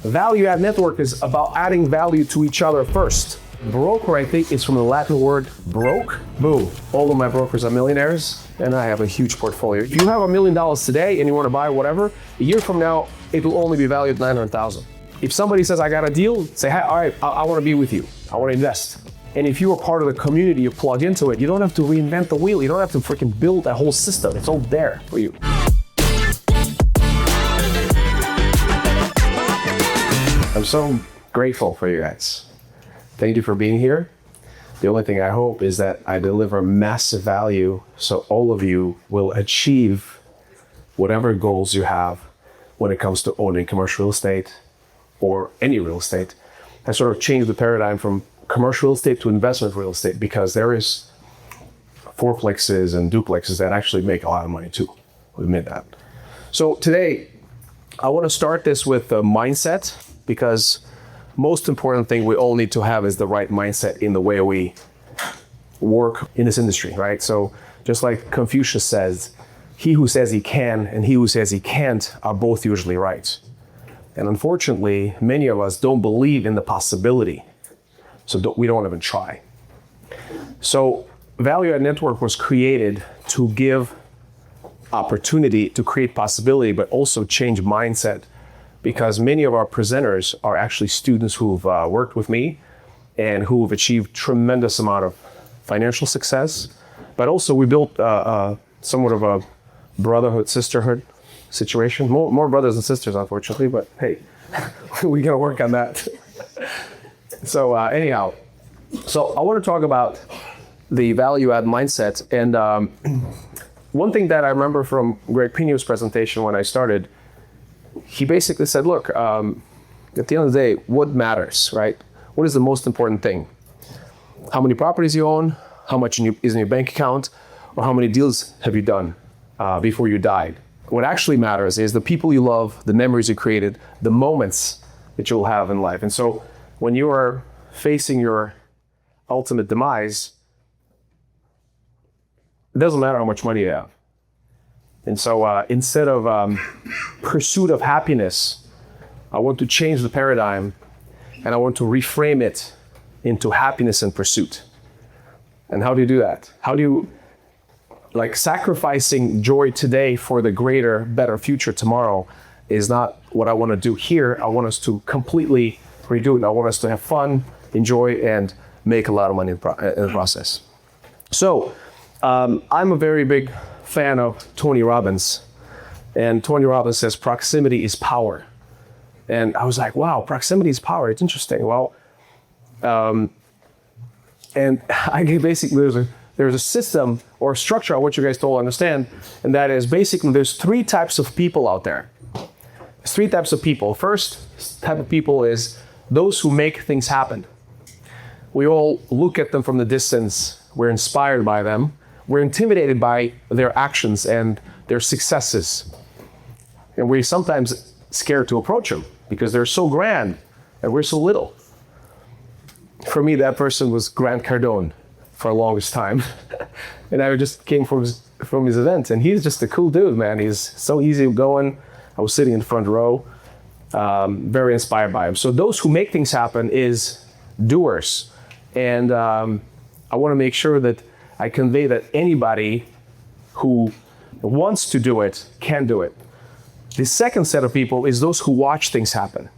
Value-add network is about adding value to each other first. Broker, I think, is from the Latin word broke. Boom. All of my brokers are millionaires, and I have a huge portfolio. If you have $1 million today and you want to buy whatever, a year from now, it will only be valued at 900,000. If somebody says, I got a deal, say, hey, all right, I want to be with you. I want to invest. And if you are part of the community, you plug into it, you don't have to reinvent the wheel. You don't have to freaking build a whole system. It's all there for you. I'm so grateful for you guys. Thank you for being here. The only thing I hope is that I deliver massive value so all of you will achieve whatever goals you have when it comes to owning commercial real estate or any real estate. I sort of changed the paradigm from commercial real estate to investment real estate because there is fourplexes and duplexes that actually make a lot of money too. We admit that. So today, I want to start this with a mindset because most important thing we all need to have is the right mindset in the way we work in this industry, right? So just like Confucius says, he who says he can and he who says he can't are both usually right. And unfortunately, many of us don't believe in the possibility. So we don't even try. So Value-Add Network was created to give opportunity, to create possibility, but also change mindset. Because many of our presenters are actually students who've worked with me and who have achieved tremendous amount of financial success. But also we built somewhat of a brotherhood, sisterhood situation. More brothers and sisters, unfortunately, but hey, we gotta work on that. So anyhow, so I want to talk about the value-add mindset. And one thing that I remember from Greg Pino's presentation when I started, he basically said, look, at the end of the day, what matters, right? What is the most important thing? How many properties you own, how much is in your bank account, or how many deals have you done before you died? What actually matters is the people you love, the memories you created, the moments that you'll have in life. And so when you are facing your ultimate demise, it doesn't matter how much money you have. And so instead of pursuit of happiness, I want to change the paradigm and I want to reframe it into happiness and pursuit. And how do you do that? How do you, like, sacrificing joy today for the greater, better future tomorrow is not what I want to do here. I want us to completely redo it. I want us to have fun, enjoy, and make a lot of money in the process. So I'm a very big fan of Tony Robbins. And Tony Robbins says proximity is power. And I was like, wow, proximity is power. It's interesting. Well, and I basically, there's a system or a structure I want you guys to all understand. And that is basically there's 3 types of people out there. There's 3 types of people. First type of people is those who make things happen. We all look at them from the distance. We're inspired by them. We're intimidated by their actions and their successes. And we're sometimes scared to approach them because they're so grand and we're so little. For me, that person was Grant Cardone for the longest time. And I just came from his event, and he's just a cool dude, man. He's so easy going. I was sitting in the front row, very inspired by him. So those who make things happen is doers. And I want to make sure that I convey that anybody who wants to do it can do it. The second set of people is those who watch things happen.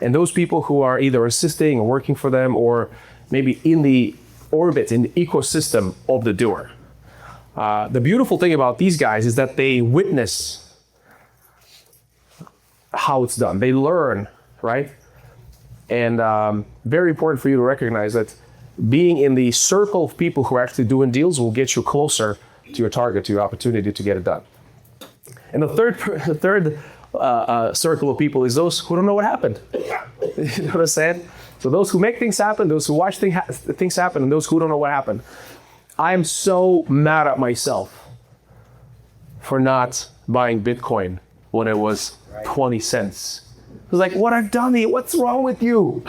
And those people who are either assisting or working for them or maybe in the orbit, in the ecosystem of the doer. The beautiful thing about these guys is that they witness how it's done. They learn, right? And very important for you to recognize that being in the circle of people who are actually doing deals will get you closer to your target, to your opportunity to get it done. And the third circle of people is those who don't know what happened. You know what I'm saying? So those who make things happen, those who watch things happen, and those who don't know what happened. I'm so mad at myself for not buying Bitcoin when it was 20 cents. I was like, what a dummy, what's wrong with you?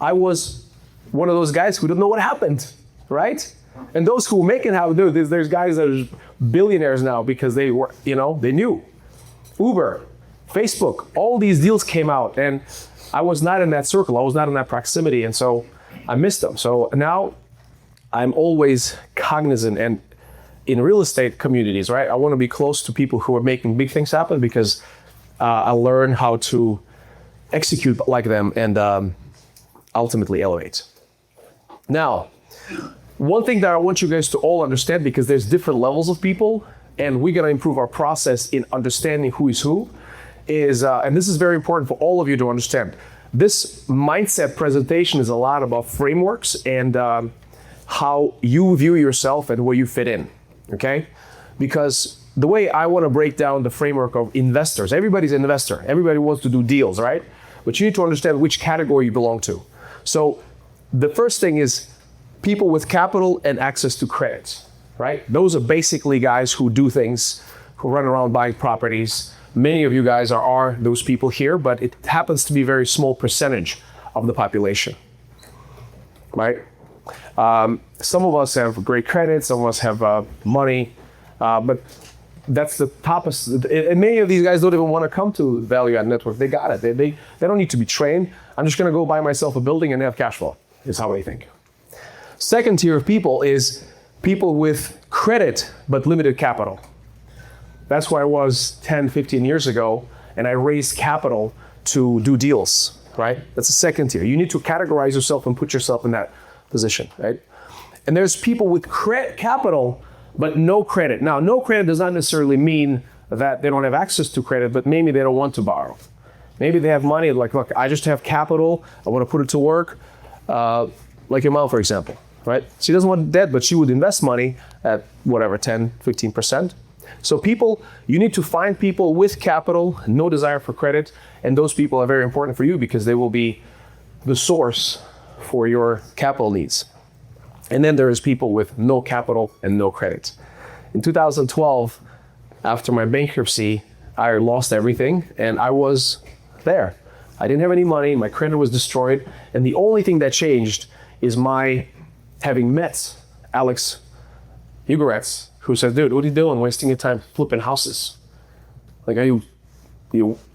I was one of those guys who didn't know what happened, right? And those who make it happen, dude, there's guys that are billionaires now because they were, they knew. Uber, Facebook, all these deals came out, and I was not in that circle. I was not in that proximity, and so I missed them. So now I'm always cognizant, and in real estate communities, right? I want to be close to people who are making big things happen, because I learn how to execute like them and ultimately elevate. Now, one thing that I want you guys to all understand, because there's different levels of people, and we're going to improve our process in understanding who is who, is, and this is very important for all of you to understand. This mindset presentation is a lot about frameworks and how you view yourself and where you fit in, okay? Because the way I want to break down the framework of investors, everybody's an investor. Everybody wants to do deals, right? But you need to understand which category you belong to. So the first thing is people with capital and access to credit, right? Those are basically guys who do things, who run around buying properties. Many of you guys are those people here, but it happens to be a very small percentage of the population, right? Some of us have great credit, some of us have money, but that's the top of, and many of these guys don't even want to come to Value Add Network. They got it. They don't need to be trained. I'm just going to go buy myself a building and have cash flow, is how they think. Second tier of people is people with credit but limited capital. That's where I was 10, 15 years ago, and I raised capital to do deals, right? That's the second tier. You need to categorize yourself and put yourself in that position, right? And there's people with capital but no credit. Now, no credit does not necessarily mean that they don't have access to credit, but maybe they don't want to borrow. Maybe they have money, like, look, I just have capital, I want to put it to work, like your mom, for example, right? She doesn't want debt, but she would invest money at whatever, 10, 15%. So people, you need to find people with capital, no desire for credit, and those people are very important for you because they will be the source for your capital needs. And then there's people with no capital and no credit. In 2012, after my bankruptcy, I lost everything and I was there. I didn't have any money, my credit was destroyed, and the only thing that changed is my having met Alex Ugoretz, who said, dude, what are you doing wasting your time flipping houses? Like,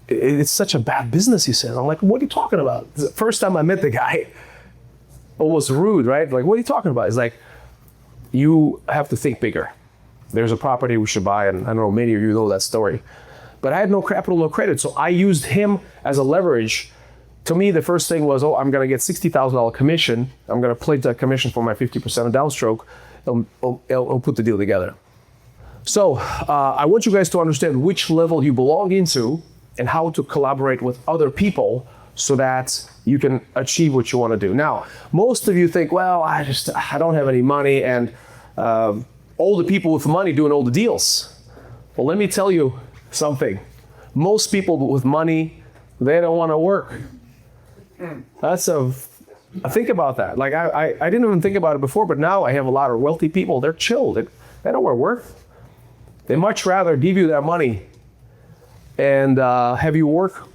it's such a bad business, he says. I'm like, what are you talking about? The first time I met the guy, almost rude, right? Like, what are you talking about? It's like, you have to think bigger. There's a property we should buy, and I don't know, many of you know that story. But I had no capital, no credit, so I used him as a leverage. To me, the first thing was, I'm gonna get $60,000 commission. I'm gonna plate that commission for my 50% of downstroke. I'll put the deal together. So I want you guys to understand which level you belong into and how to collaborate with other people so that you can achieve what you want to do. Now, most of you think, well, I don't have any money, and all the people with money doing all the deals. Well, let me tell you something. Most people with money, they don't want to work. Think about that. Like, I didn't even think about it before, but now I have a lot of wealthy people. They're chill. They don't want to work. They much rather give you that money and have you work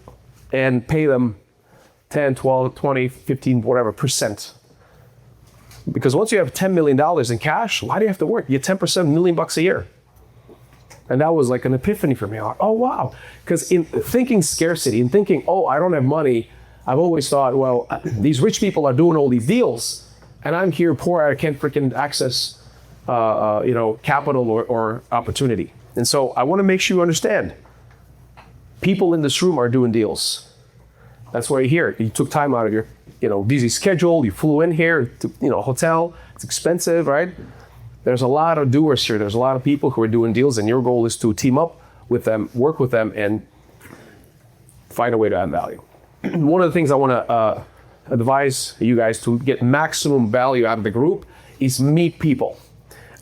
and pay them 10, 12, 20, 15, whatever percent. Because once you have $10 million in cash, why do you have to work? You get 10%, $1 million a year. And that was like an epiphany for me. Like, oh, wow. Because in thinking scarcity, in thinking, oh, I don't have money, I've always thought, well, these rich people are doing all these deals, and I'm here poor, I can't freaking access capital or opportunity. And so I want to make sure you understand, people in this room are doing deals. That's why you're here. You took time out of your busy schedule, you flew in here to hotel, it's expensive, right? There's a lot of doers here. There's a lot of people who are doing deals, and your goal is to team up with them, work with them, and find a way to add value. One of the things I want to advise you guys to get maximum value out of the group is meet people.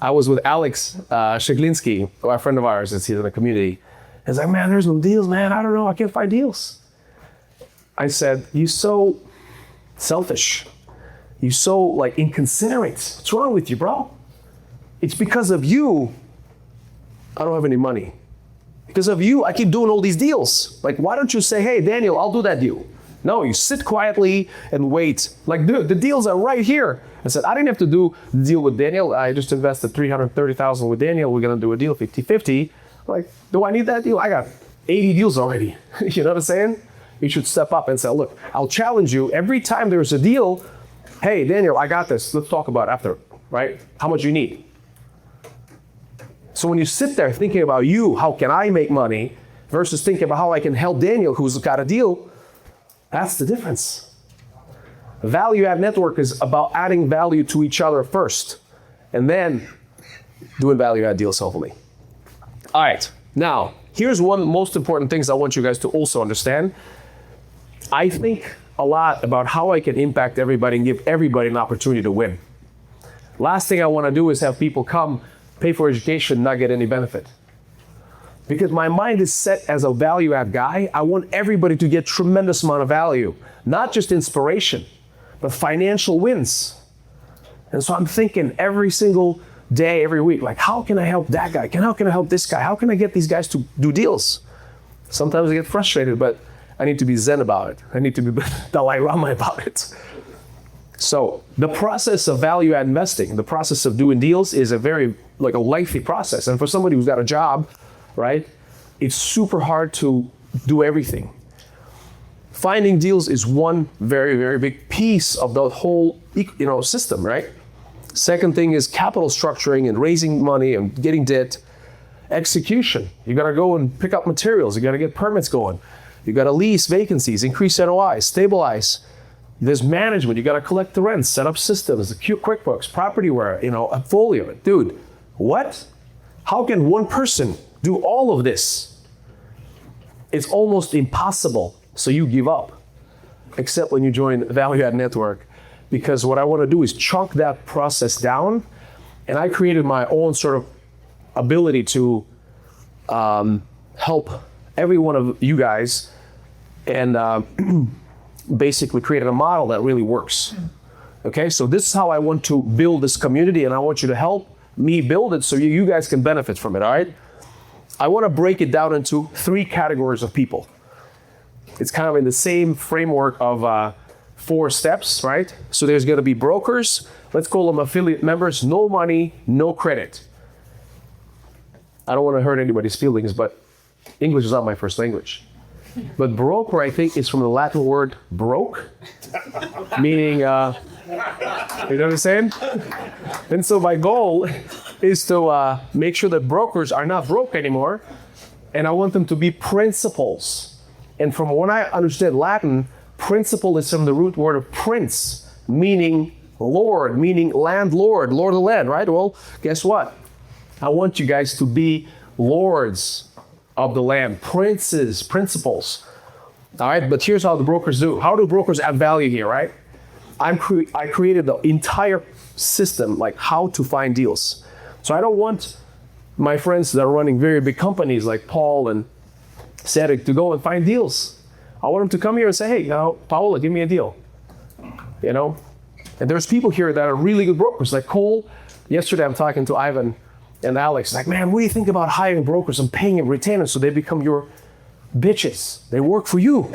I was with Alex Sheglinski, a friend of ours that's here in the community. He's like, man, there's no deals, man. I don't know. I can't find deals. I said, you're so selfish. You're so inconsiderate. What's wrong with you, bro? It's because of you I don't have any money. Because of you, I keep doing all these deals. Like, why don't you say, hey, Daniel, I'll do that deal? No, you sit quietly and wait. Like, dude, the deals are right here. I said, I didn't have to do the deal with Daniel. I just invested $330,000 with Daniel. We're going to do a deal 50-50. Like, do I need that deal? I got 80 deals already. You know what I'm saying? You should step up and say, look, I'll challenge you every time there's a deal. Hey, Daniel, I got this. Let's talk about it after, right? How much you need? So when you sit there thinking about you, how can I make money, versus thinking about how I can help Daniel who's got a deal, that's the difference. Value add network is about adding value to each other first, and then doing value add deals, hopefully. All right, now, here's one of the most important things I want you guys to also understand. I think a lot about how I can impact everybody and give everybody an opportunity to win. Last thing I want to do is have people come, pay for education, not get any benefit. Because my mind is set as a value add guy. I want everybody to get tremendous amount of value, not just inspiration, but financial wins. And so I'm thinking every single day, every week, like, how can I help that guy? How can I help this guy? How can I get these guys to do deals? Sometimes I get frustrated, but I need to be zen about it. I need to be Dalai Lama about it. So the process of value add investing, the process of doing deals is a very, like a lengthy process. And for somebody who's got a job, right, it's super hard to do everything. Finding deals is one very, very big piece of the whole, system, right? Second thing is capital structuring and raising money and getting debt. Execution. You got to go and pick up materials. You got to get permits going. You got to lease vacancies, increase NOI, stabilize. There's management. You got to collect the rents, set up systems, QuickBooks, Propertyware, a folio. Dude, what? How can one person do all of this? It's almost impossible. So you give up, except when you join Value Add Network, because what I want to do is chunk that process down, and I created my own sort of ability to help every one of you guys, and basically created a model that really works. Okay, so this is how I want to build this community, and I want you to help me build it so you guys can benefit from it, all right? I want to break it down into 3 categories of people. It's kind of in the same framework of 4 steps, right? So there's going to be brokers. Let's call them affiliate members. No money, no credit. I don't want to hurt anybody's feelings, but English is not my first language. But broker, I think, is from the Latin word broke, meaning, you know what I'm saying? And so my goal is to make sure that brokers are not broke anymore, and I want them to be principals. And from what I understand Latin, principal is from the root word of prince, meaning lord, meaning landlord, lord of the land, right? Well, guess what? I want you guys to be lords of the land, princes, principals. All right, but here's how the brokers do. How do brokers add value here, right? I created the entire system, like how to find deals. So I don't want my friends that are running very big companies like Paul and Cedric to go and find deals. I want them to come here and say, hey, Paola, give me a deal. And there's people here that are really good brokers, like Cole. Yesterday I'm talking to Ivan and Alex, like, man, what do you think about hiring brokers and paying them retainers so they become your bitches? They work for you.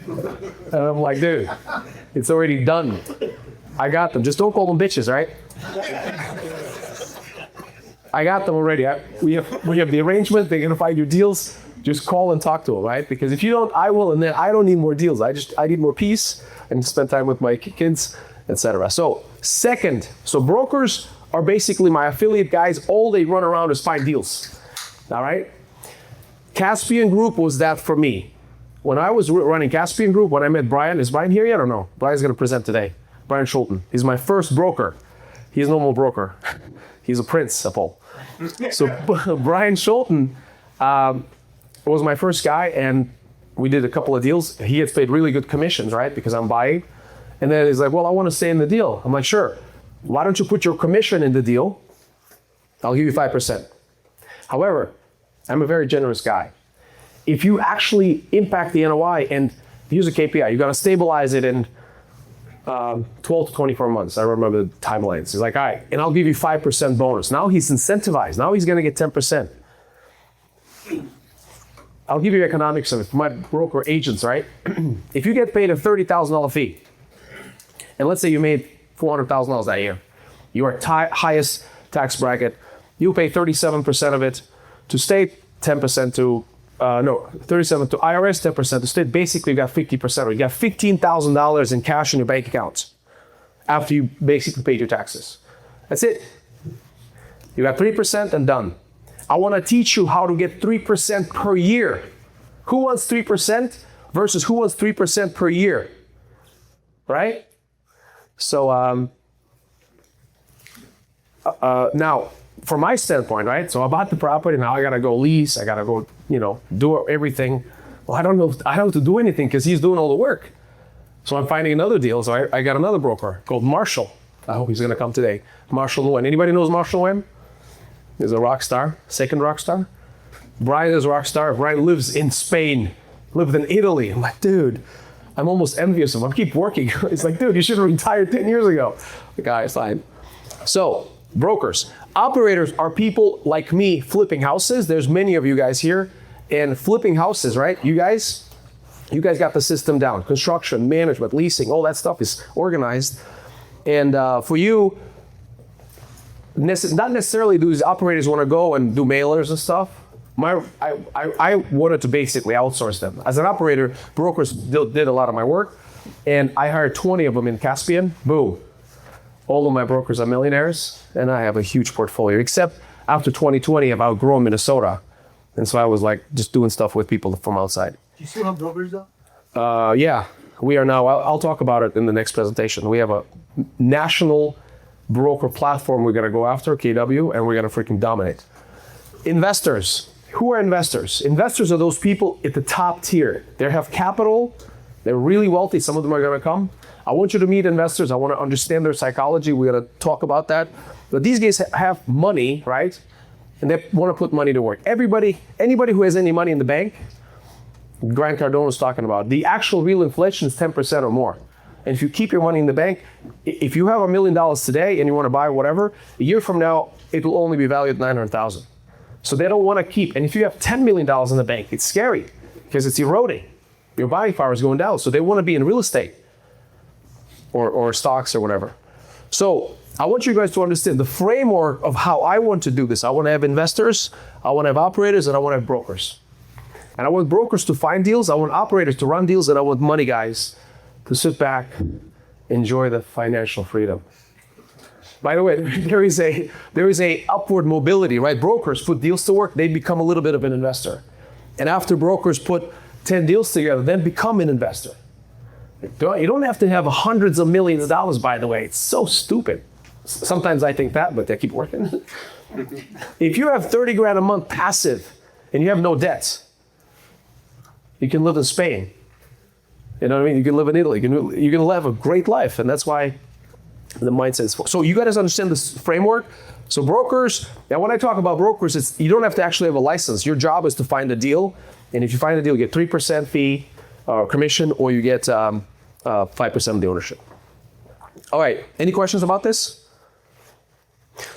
And I'm like, dude, it's already done. I got them. Just don't call them bitches, right? I got them already. We have the arrangement. They're gonna find your deals. Just call and talk to them, right? Because if you don't, I will, and then I don't need more deals. I need more peace and spend time with my kids, etc. So brokers are basically my affiliate guys. All they run around is find deals. All right? Caspian Group was that for me. When I was running Caspian Group, when I met Brian, is Brian here yet or no? Brian's gonna present today. Brian Schulten. He's my first broker. He's no more broker. He's a principal. So Brian Schulten was my first guy, and we did a couple of deals. He gets paid really good commissions, right? Because I'm buying. And then he's like, well, I want to stay in the deal. I'm like, sure. Why don't you put your commission in the deal? I'll give you 5%. However, I'm a very generous guy. If you actually impact the NOI and use a KPI, you got to stabilize it in 12 to 24 months. I remember the timelines. He's like, all right, and I'll give you 5% bonus. Now he's incentivized. Now he's going to get 10%. I'll give you economics of it for my broker agents, right? If you get paid a $30,000 fee, and let's say you made $400,000 that year, you are highest tax bracket, you pay 37% of it to state, 10% to no, 37 to IRS, 10% to state. Basically, you got 50%. You got $15,000 in cash in your bank account after you basically paid your taxes. That's it. You got 3% and done. I want to teach you how to get 3% per year. Who wants 3% versus who wants 3% per year? Right? So now, from my standpoint, right? So I bought the property, now I gotta go lease, I gotta go, do everything. Well, I don't know how to do anything because he's doing all the work. So I'm finding another deal. So I got another broker called Marshall. I hope he's gonna come today. Marshall Nguyen. Anybody knows Marshall Nguyen? He's a rock star, second rock star. Brian is a rock star. Brian lives in Spain, lived in Italy. I'm like, dude, I'm almost envious of him. I keep working. It's like, dude, you should have retired 10 years ago. The guy is fine. So, brokers. Operators are people like me flipping houses. There's many of you guys here. And flipping houses, right? You guys got the system down. Construction, management, leasing, all that stuff is organized. And for you, not necessarily do these operators want to go and do mailers and stuff. I wanted to basically outsource them. As an operator, brokers did a lot of my work. And I hired 20 of them in Caspian. Boom. All of my brokers are millionaires, and I have a huge portfolio, except after 2020, I've outgrown Minnesota. And so I was like just doing stuff with people from outside. Do you still have brokers though? Yeah, we are now. I'll talk about it in the next presentation. We have a national broker platform we're going to go after, KW, and we're going to freaking dominate. Investors. Who are investors? Investors are those people at the top tier. They have capital. They're really wealthy. Some of them are going to come. I want you to meet investors. I want to understand their psychology. We're going to talk about that. But these guys have money, right? And they want to put money to work. Anybody who has any money in the bank, Grant Cardone was talking about, the actual real inflation is 10% or more. And if you keep your money in the bank, if you have $1 million today and you want to buy whatever, a year from now, it will only be valued at $900,000. So they don't want to keep. And if you have $10 million in the bank, it's scary because it's eroding. Your buying power is going down. So they want to be in real estate or stocks or whatever. So I want you guys to understand the framework of how I want to do this. I want to have investors, I want to have operators, and I want to have brokers. And I want brokers to find deals, I want operators to run deals, and I want money guys to sit back, enjoy the financial freedom. By the way, there is a upward mobility, right? Brokers put deals to work, they become a little bit of an investor. And after brokers put 10 deals together, then become an investor. You don't have to have hundreds of millions of dollars, by the way. It's so stupid. Sometimes I think that, but they keep working. If you have 30 grand a month passive and you have no debts, you can live in Spain. You know what I mean? You can live in Italy. You can live a great life, and that's why the mindset is. So you guys understand this framework. So brokers, now when I talk about brokers, you don't have to actually have a license. Your job is to find a deal, and if you find a deal, you get 3% fee or commission, or you get 5% of the ownership. All right, any questions about this?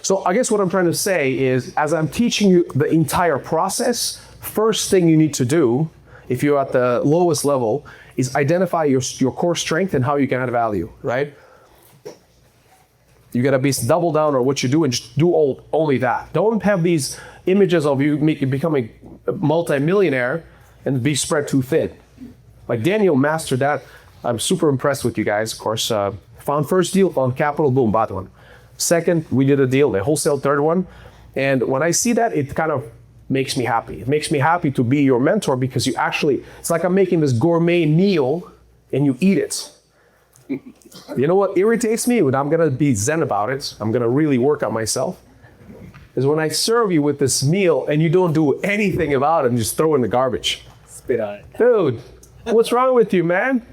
So I guess what I'm trying to say is, as I'm teaching you the entire process, first thing you need to do, if you're at the lowest level, is identify your core strength and how you can add value, right? You gotta double down on what you do and just do only that. Don't have these images of you becoming a multi-millionaire and be spread too thin. Like Daniel mastered that. I'm super impressed with you guys, of course. Found first deal, found capital, boom, bought one. Second, we did a deal, the wholesale third one. And when I see that, it kind of makes me happy. It makes me happy to be your mentor because it's like I'm making this gourmet meal and you eat it. You know what irritates me? When I'm gonna be zen about it, I'm gonna really work on myself, is when I serve you with this meal and you don't do anything about it and just throw it in the garbage. Spit on it. Dude, what's wrong with you, man?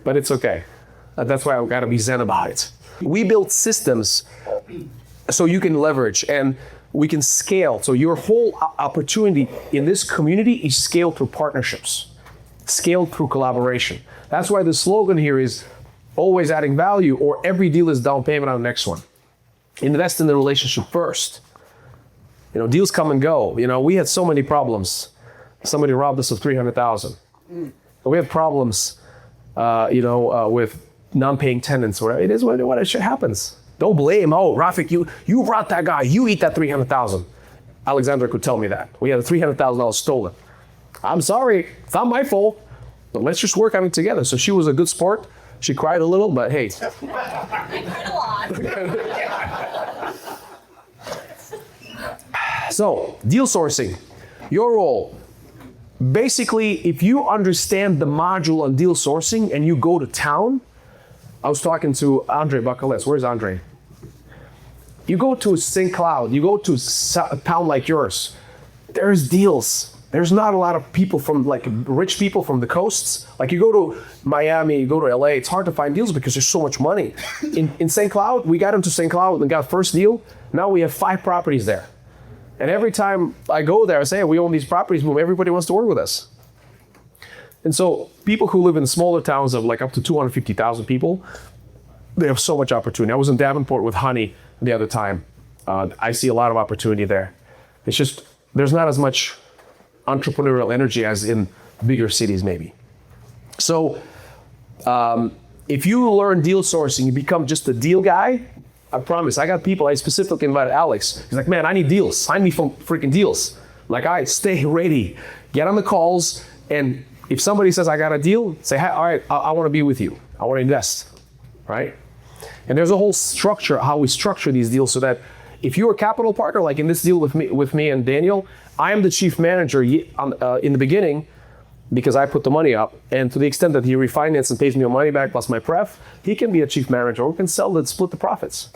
But it's okay. That's why I've gotta be zen about it. We build systems so you can leverage and we can scale. So your whole opportunity in this community is scaled through partnerships, scaled through collaboration. That's why the slogan here is always adding value, or every deal is down payment on the next one. Invest in the relationship first. Deals come and go. We had so many problems. Somebody robbed us of $300,000. We have problems, with non-paying tenants. Or it is what shit happens. Don't blame. Oh, Rafik, you brought that guy. You eat that $300,000. Alexander could tell me that. We had $300,000 stolen. I'm sorry, it's not my fault, but let's just work on it together. So she was a good sport. She cried a little, but hey. So, deal sourcing, your role. Basically, if you understand the module on deal sourcing and you go to town, I was talking to Andre Bacales. Where's Andre? You go to St. Cloud, you go to a town like yours, there's deals. There's not a lot of people from, like, rich people from the coasts. Like, you go to Miami, you go to LA, it's hard to find deals because there's so much money. In St. Cloud, we got into St. Cloud and got first deal. Now we have 5 properties there. And every time I go there, I say, hey, we own these properties, boom, everybody wants to work with us. And so people who live in smaller towns of like up to 250,000 people, they have so much opportunity. I was in Davenport with Honey the other time. I see a lot of opportunity there. It's just, there's not as much entrepreneurial energy as in bigger cities maybe. So if you learn deal sourcing, you become just a deal guy, I promise. I got people, I specifically invited Alex. He's like, man, I need deals. Sign me for freaking deals. Like, all right, stay ready. Get on the calls. And if somebody says, I got a deal, say, hey, all right, I want to be with you. I want to invest, right? And there's a whole structure, how we structure these deals so that if you're a capital partner, like in this deal with me and Daniel, I am the chief manager in the beginning because I put the money up. And to the extent that he refinances and pays me your money back plus my pref, he can be a chief manager. We can sell it, split the profits.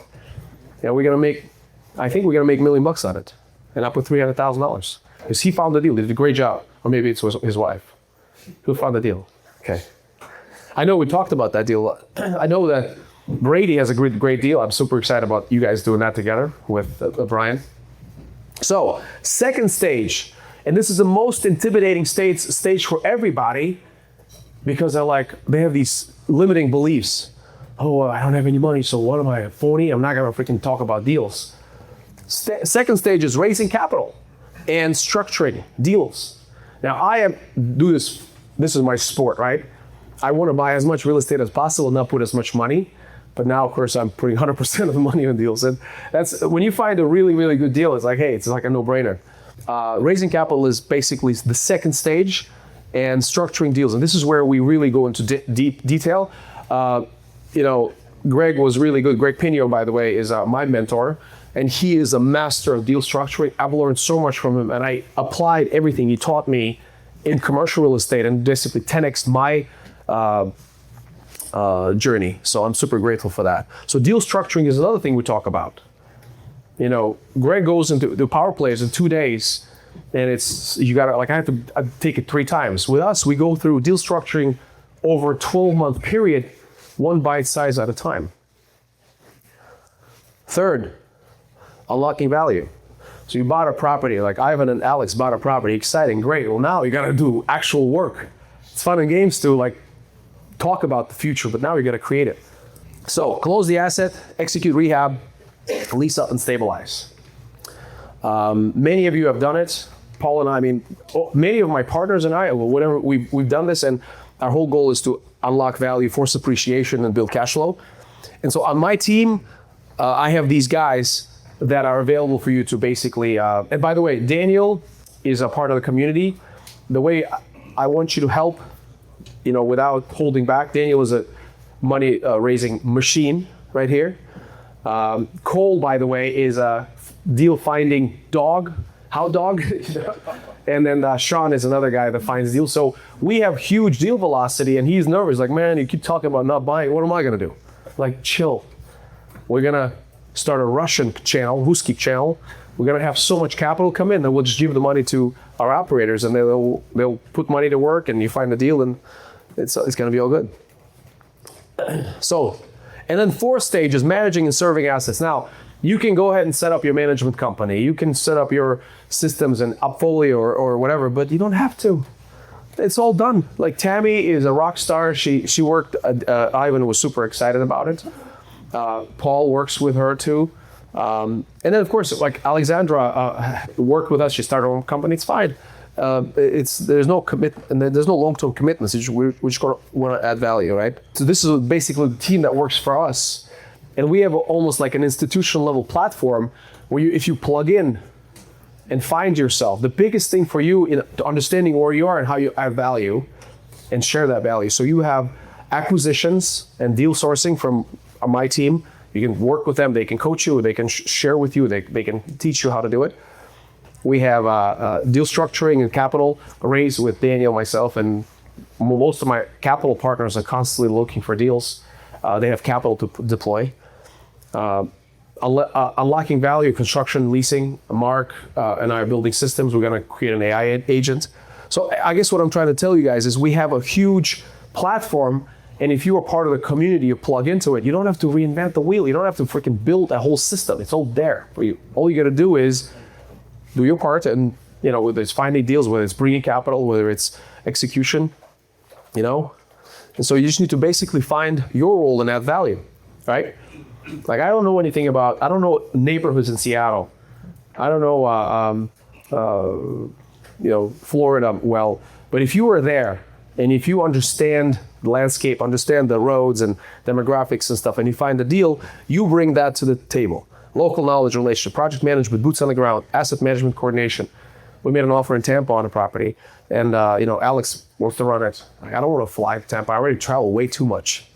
Yeah, I think we're gonna make $1 million on it. And I put $300,000 because he found the deal. He did a great job. Or maybe it was his wife. Who found the deal? Okay. I know we talked about that deal. I know that Brady has a great deal. I'm super excited about you guys doing that together with Brian. So, second stage, and this is the most intimidating stage for everybody because they have these limiting beliefs. Oh, I don't have any money, so what am I, a phony? I'm not gonna freaking talk about deals. Second stage is raising capital and structuring deals. Now this is my sport, right? I wanna buy as much real estate as possible and not put as much money. But now, of course, I'm putting 100% of the money on deals. And that's when you find a really, really good deal, it's like, hey, it's like a no-brainer. Raising capital is basically the second stage, and structuring deals. And this is where we really go into deep detail. Greg was really good. Greg Pino, by the way, is my mentor, and he is a master of deal structuring. I've learned so much from him, and I applied everything he taught me in commercial real estate and basically 10x my journey. So I'm super grateful for that. So deal structuring is another thing we talk about. Greg goes into the power plays in 2 days, and I take it 3 times. With us, we go through deal structuring over a 12-month period, one bite size at a time. Third, unlocking value. So you bought a property, like Ivan and Alex bought a property, exciting, great. Well, now you got to do actual work. It's fun and games to talk about the future, but now you got to create it. So close the asset, execute rehab, lease up and stabilize. Many of you have done it. Paul and I many of my partners and I, whatever, we've done this, and our whole goal is to unlock value, force appreciation, and build cash flow. And so on my team, I have these guys that are available for you to basically, and by the way, Daniel is a part of the community. The way I want you to help, without holding back, Daniel is a money raising machine right here. Cole, by the way, is a deal finding dog, hound dog. And then Sean is another guy that finds deals. So we have huge deal velocity, and he's nervous. Like, man, you keep talking about not buying. What am I gonna do? Like, chill. We're gonna start a Russian channel, Ruski channel. We're gonna have so much capital come in that we'll just give the money to our operators, and they'll put money to work, and you find a deal, and it's gonna be all good. So, and then fourth stage is managing and serving assets. Now, you can go ahead and set up your management company. You can set up your systems and Upfolio or whatever, but you don't have to. It's all done. Like Tammy is a rock star. She worked, Ivan was super excited about it. Paul works with her too. And then of course, like Alexandra worked with us. She started her own company. It's fine. There's no there's no long-term commitments. We're just gonna want to add value, right? So this is basically the team that works for us. And we have almost like an institutional level platform where if you plug in and find yourself. The biggest thing for you in understanding where you are and how you add value and share that value. So you have acquisitions and deal sourcing from my team. You can work with them. They can coach you. They can share with you. They can teach you how to do it. We have deal structuring and capital raise with Daniel, myself, and most of my capital partners are constantly looking for deals. They have capital to deploy. Unlocking value, construction, leasing. Mark and I are building systems. We're going to create an AI agent. So I guess what I'm trying to tell you guys is we have a huge platform, and if you are part of the community, you plug into it. You don't have to reinvent the wheel. You don't have to freaking build a whole system. It's all there for you. All you got to do is do your part, and whether it's finding deals, whether it's bringing capital, whether it's execution, And so you just need to basically find your role and add value, right? Like I don't know neighborhoods in Seattle. I don't know, Florida well. But if you are there and if you understand the landscape, understand the roads and demographics and stuff, and you find a deal, you bring that to the table. Local knowledge, relationship, project management, boots on the ground, asset management coordination. We made an offer in Tampa on a property, and Alex wants to run it. I don't want to fly to Tampa. I already travel way too much.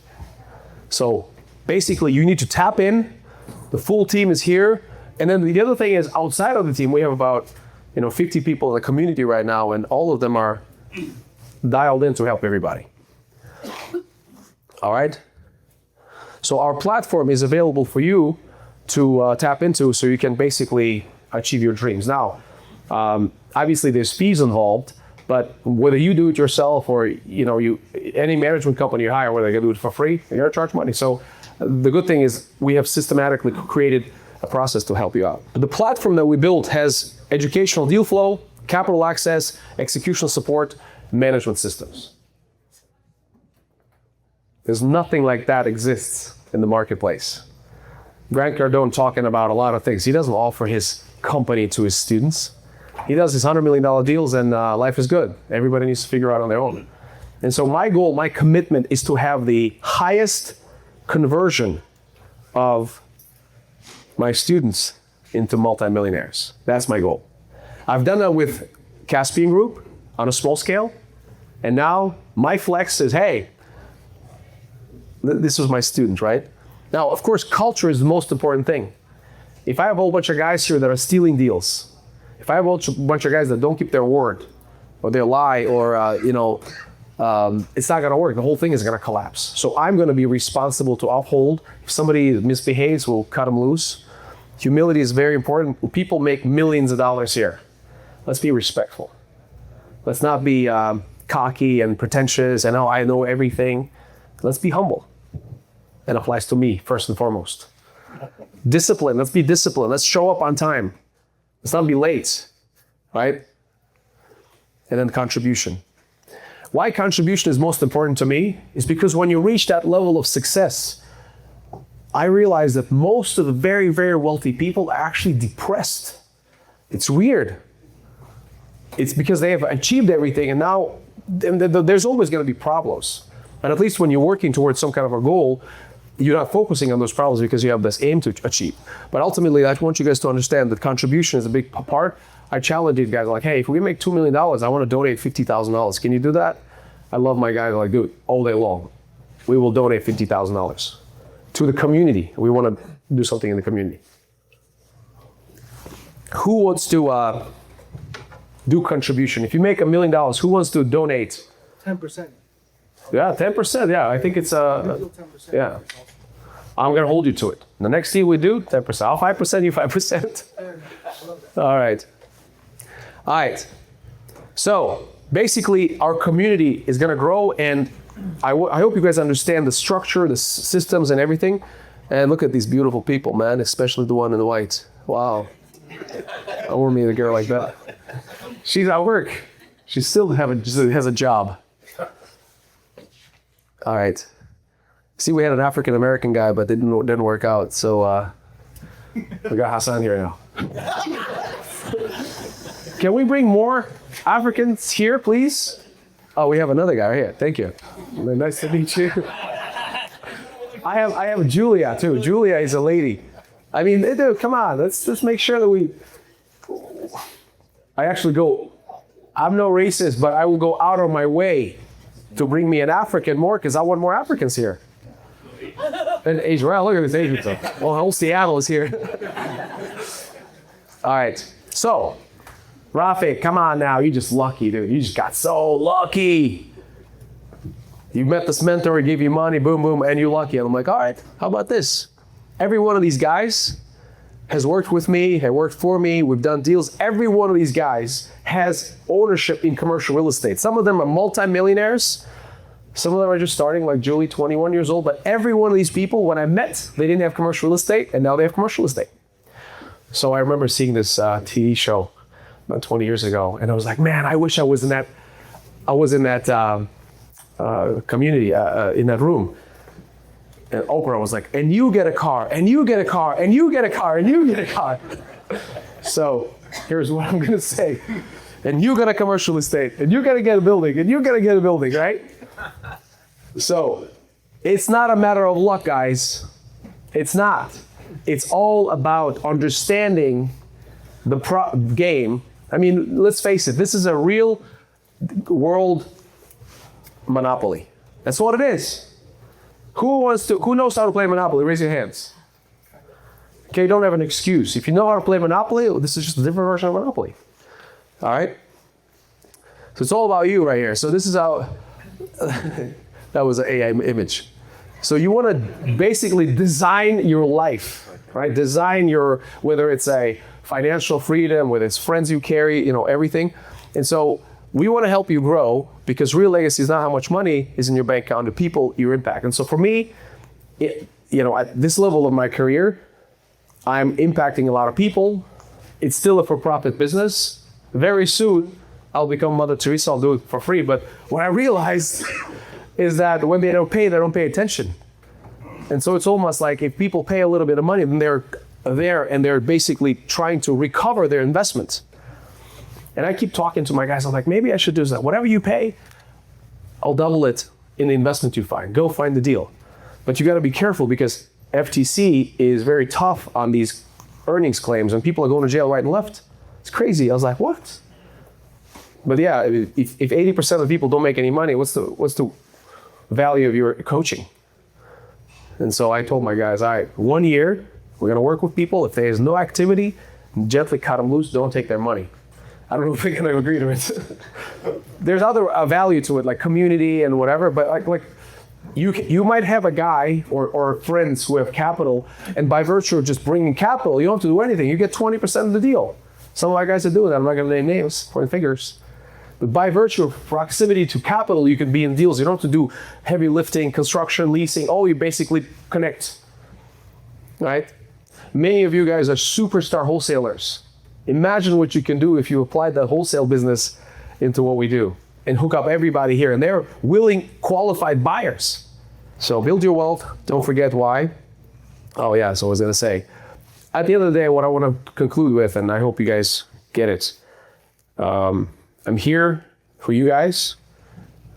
So basically, you need to tap in. The full team is here, and then the other thing is outside of the team, we have about 50 people in the community right now, and all of them are dialed in to help everybody. All right. So our platform is available for you to tap into, so you can basically achieve your dreams. Now, obviously there's fees involved, but whether you do it yourself or any management company you hire, whether they're gonna do it for free, you're gonna charge money. So the good thing is we have systematically created a process to help you out. The platform that we built has educational deal flow, capital access, execution support, management systems. There's nothing like that exists in the marketplace. Grant Cardone talking about a lot of things. He doesn't offer his company to his students. He does his $100 million deals, and life is good. Everybody needs to figure out on their own. And so my goal, my commitment is to have the highest conversion of my students into multimillionaires. That's my goal. I've done that with Caspian Group on a small scale. And now my flex is, hey, this was my student, right? Now, of course, culture is the most important thing. If I have a whole bunch of guys here that are stealing deals, if I have a bunch of guys that don't keep their word, or they lie, or it's not going to work. The whole thing is going to collapse. So I'm going to be responsible to uphold. If somebody misbehaves, we'll cut them loose. Humility is very important. People make millions of dollars here. Let's be respectful. Let's not be cocky and pretentious and I know everything. Let's be humble. That applies to me first and foremost. Discipline. Let's be disciplined. Let's show up on time. Let's not be late, right? And then contribution. Why contribution is most important to me is because when you reach that level of success, I realize that most of the very, very wealthy people are actually depressed. It's weird. It's because they have achieved everything, and now there's always going to be problems. And at least when you're working towards some kind of a goal, you're not focusing on those problems because you have this aim to achieve. But ultimately, I want you guys to understand that contribution is a big part. I challenge these guys like, hey, if we make $2 million, I want to donate $50,000. Can you do that? I love my guys like, dude, all day long. We will donate $50,000 to the community. We want to do something in the community. Who wants to do contribution? If you make $1 million, who wants to donate? 10%. Yeah, 10%. Yeah, I think it's 10%. Yeah. I'm gonna hold you to it. The next deal we do, 10%. I'll 5%, you 5%. All right. All right. So basically, our community is gonna grow, and I hope you guys understand the structure, the systems, and everything. And look at these beautiful people, man. Especially the one in the white. Wow. I want to meet a girl like that. She's at work. She still has a job. All right. See, we had an African American guy, but it didn't work out. So we got Hassan here now. Can we bring more Africans here, please? Oh, we have another guy right here. Thank you. Nice to meet you. I have Julia too. Julia is a lady. I mean, dude, come on. Let's make sure that I actually go, I'm no racist, but I will go out of my way to bring me an African more because I want more Africans here. And Asian, well, look at this Asian stuff. Well, whole Seattle is here. All right, so Rafik, come on now. You just lucky, dude. You just got so lucky. You met this mentor, he gave you money, boom, boom, and you're lucky. And I'm like, all right, how about this? Every one of these guys has worked with me, has worked for me. We've done deals. Every one of these guys has ownership in commercial real estate. Some of them are multimillionaires. Some of them are just starting, like Julie, 21 years old. But every one of these people, when I met, they didn't have commercial real estate, and now they have commercial real estate. So I remember seeing this TV show about 20 years ago, and I was like, man, I wish I was in that. Community in that room. And Oprah was like, and you get a car, and you get a car, and you get a car, and you get a car. So here's what I'm gonna say. And you got a commercial estate, and you're gonna get a building, and you're gonna get a building, right? So it's not a matter of luck, guys. It's not. It's all about understanding the game. I mean, let's face it, this is a real world monopoly. That's what it is. Who knows how to play Monopoly? Raise your hands. Okay, you don't have an excuse. If you know how to play Monopoly, this is just a different version of Monopoly. All right? So it's all about you right here. So this is how, that was an AI image. So you want to basically design your life, right? Design your, whether it's a financial freedom, whether it's friends you carry, everything. And so we want to help you grow because real legacy is not how much money is in your bank account, the people you impact. And so for me, at this level of my career, I'm impacting a lot of people. It's still a for-profit business. Very soon, I'll become Mother Teresa. I'll do it for free. But what I realized is that when they don't pay attention. And so it's almost like if people pay a little bit of money, then they're there and they're basically trying to recover their investment. And I keep talking to my guys. I'm like, maybe I should do that. Whatever you pay, I'll double it in the investment you find. Go find the deal. But you got to be careful because FTC is very tough on these earnings claims and people are going to jail right and left. It's crazy. I was like, what? But yeah, if 80% of people don't make any money, what's the value of your coaching? And so I told my guys, all right, 1 year, we're going to work with people. If there's no activity, gently cut them loose. Don't take their money. I don't know if they're going to agree to it. There's other value to it, like community and whatever, but like you might have a guy or friends who have capital, and by virtue of just bringing capital, you don't have to do anything. You get 20% of the deal. Some of my guys are doing that. I'm not going to name names, point fingers. But by virtue of proximity to capital, you can be in deals. You don't have to do heavy lifting, construction, leasing. Oh, you basically connect, right? Many of you guys are superstar wholesalers. Imagine what you can do if you apply the wholesale business into what we do and hook up everybody here. And they're willing, qualified buyers. So build your wealth. Don't forget why. Oh yeah, so I was going to say, at the end of the day, what I want to conclude with, and I hope you guys get it, I'm here for you guys.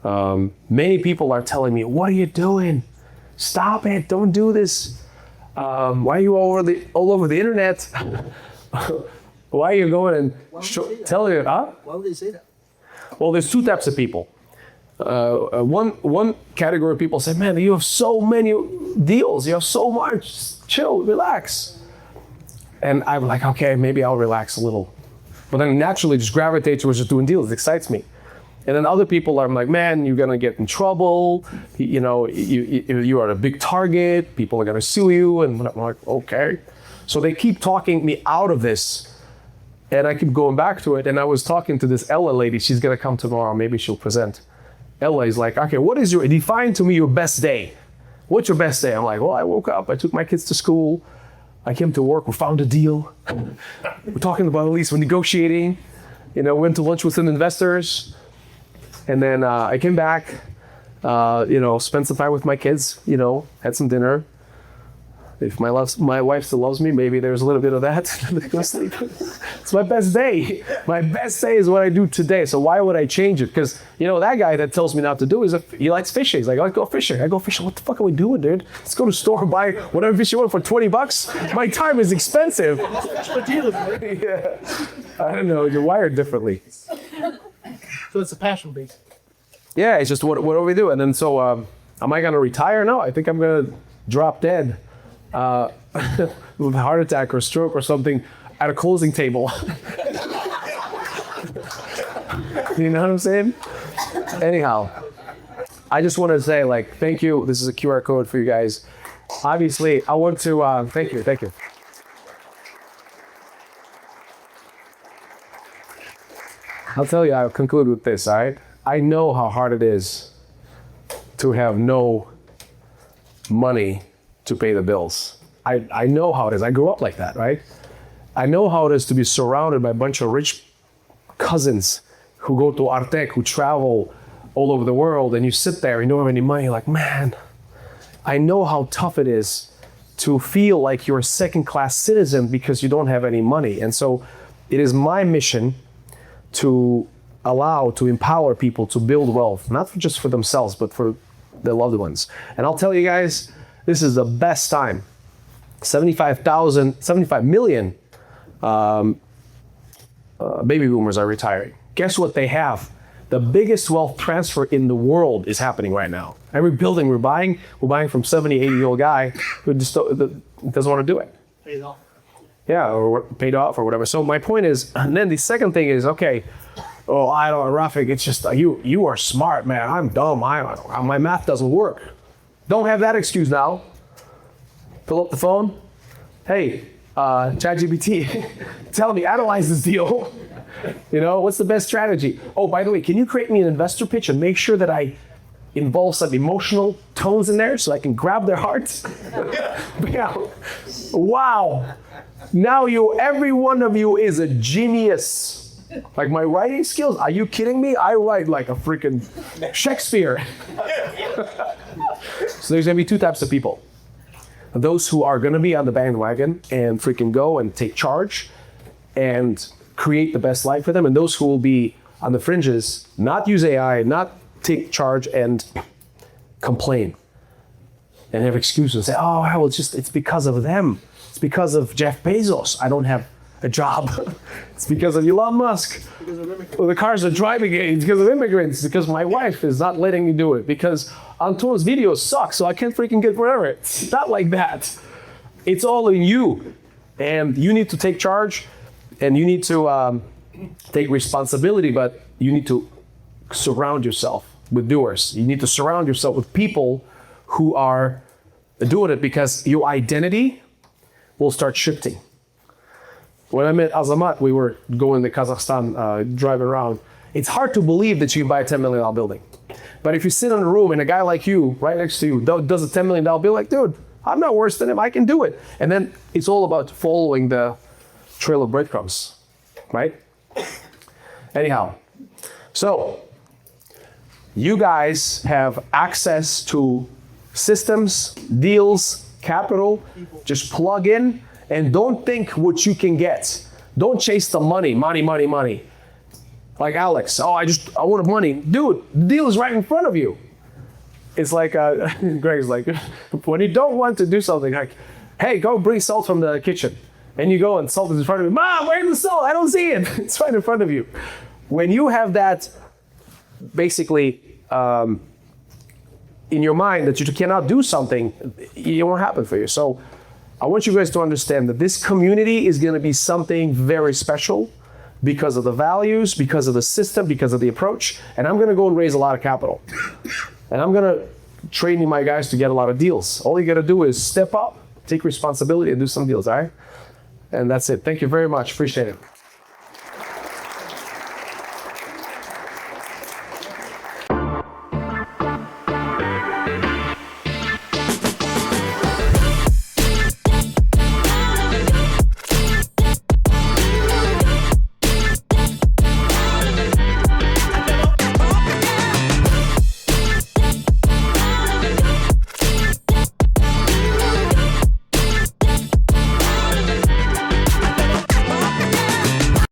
Many people are telling me, what are you doing? Stop it. Don't do this. Why are you all over the internet? Why are you going and telling it? Huh? Why would they say that? Well, there's two types of people. One category of people say, man, you have so many deals. You have so much. Chill, relax. And I'm like, okay, maybe I'll relax a little. But then naturally just gravitate towards just doing deals. It excites me. And then other people are like, man, you're gonna get in trouble. You are a big target. People are gonna sue you. And I'm like, okay. So they keep talking me out of this. And I keep going back to it. And I was talking to this Ella lady. She's gonna come tomorrow. Maybe she'll present. Ella is like, okay, define to me your best day. What's your best day? I'm like, well, I woke up. I took my kids to school. I came to work. We found a deal. We're talking about a lease. We're negotiating. Went to lunch with some investors. And then I came back, spent some time with my kids, had some dinner. If my wife still loves me, maybe there's a little bit of that. Go sleep. It's my best day. My best day is what I do today. So why would I change it? Because that guy that tells me not to do he likes fishing. He's like, let's go fishing. I go fishing. What the fuck are we doing, dude? Let's go to the store and buy whatever fish you want for $20. My time is expensive. Yeah. I don't know. You're wired differently. So it's a passion base. Yeah, it's just what do we do? And then so am I gonna retire? No, I think I'm gonna drop dead. With a heart attack or stroke or something at a closing table. You know what I'm saying? Anyhow, I just want to say thank you. This is a QR code for you guys. Obviously, I want to thank you. I'll tell you, I'll conclude with this, all right? I know how hard it is to have no money to pay the bills. I know how it is. I grew up like that, right? I know how it is to be surrounded by a bunch of rich cousins who go to Artek, who travel all over the world, and you sit there, you don't have any money, you're like, man, I know how tough it is to feel like you're a second-class citizen because you don't have any money. And so it is my mission to empower people to build wealth, not just for themselves, but for their loved ones. And I'll tell you guys, this is the best time. 75 million baby boomers are retiring. Guess what they have? The biggest wealth transfer in the world is happening right now. Every building we're buying from 70, 80-year-old guy who just doesn't want to do it. Paid off. Yeah, or paid off or whatever. So my point is, and then the second thing is, okay, Rafik, it's just you are smart, man. I'm dumb. My math doesn't work. Don't have that excuse now. Pull up the phone. Hey, ChatGPT, tell me, analyze this deal. What's the best strategy? Oh, by the way, can you create me an investor pitch and make sure that I involve some emotional tones in there so I can grab their hearts? Yeah. Wow. Now every one of you is a genius. Like my writing skills, are you kidding me? I write like a freaking Shakespeare. So there's gonna be two types of people. Those who are gonna be on the bandwagon and freaking go and take charge and create the best life for them, and those who will be on the fringes, not use AI, not take charge and complain and have excuses and say, oh, well, it's because of them. It's because of Jeff Bezos. I don't have a job. It's because of Elon Musk. Well, the cars are driving it. It's because of immigrants. It's because my wife is not letting me do it. Because Anton's videos suck, so I can't freaking get whatever. It's not like that. It's all in you. And you need to take charge, and you need to take responsibility, but you need to surround yourself with doers. You need to surround yourself with people who are doing it, because your identity will start shifting. When I met Azamat, we were going to Kazakhstan, driving around. It's hard to believe that you can buy a $10 million building. But if you sit in a room and a guy like you, right next to you, does a $10 million bill, like, dude, I'm not worse than him, I can do it. And then it's all about following the trail of breadcrumbs, right? Anyhow, so you guys have access to systems, deals, capital. Just plug in and don't think what you can get. Don't chase the money. Like Alex, I want money. Dude, the deal is right in front of you. It's like, Greg's like, when you don't want to do something, like, hey, go bring salt from the kitchen. And you go and salt is in front of you. Mom, where's the salt? I don't see it. It's right in front of you. When you have that, basically, in your mind that you cannot do something, it won't happen for you. So I want you guys to understand that this community is going to be something very special because of the values, because of the system, because of the approach. And I'm going to go and raise a lot of capital. And I'm going to train my guys to get a lot of deals. All you got to do is step up, take responsibility, and do some deals, all right? And that's it. Thank you very much. Appreciate it.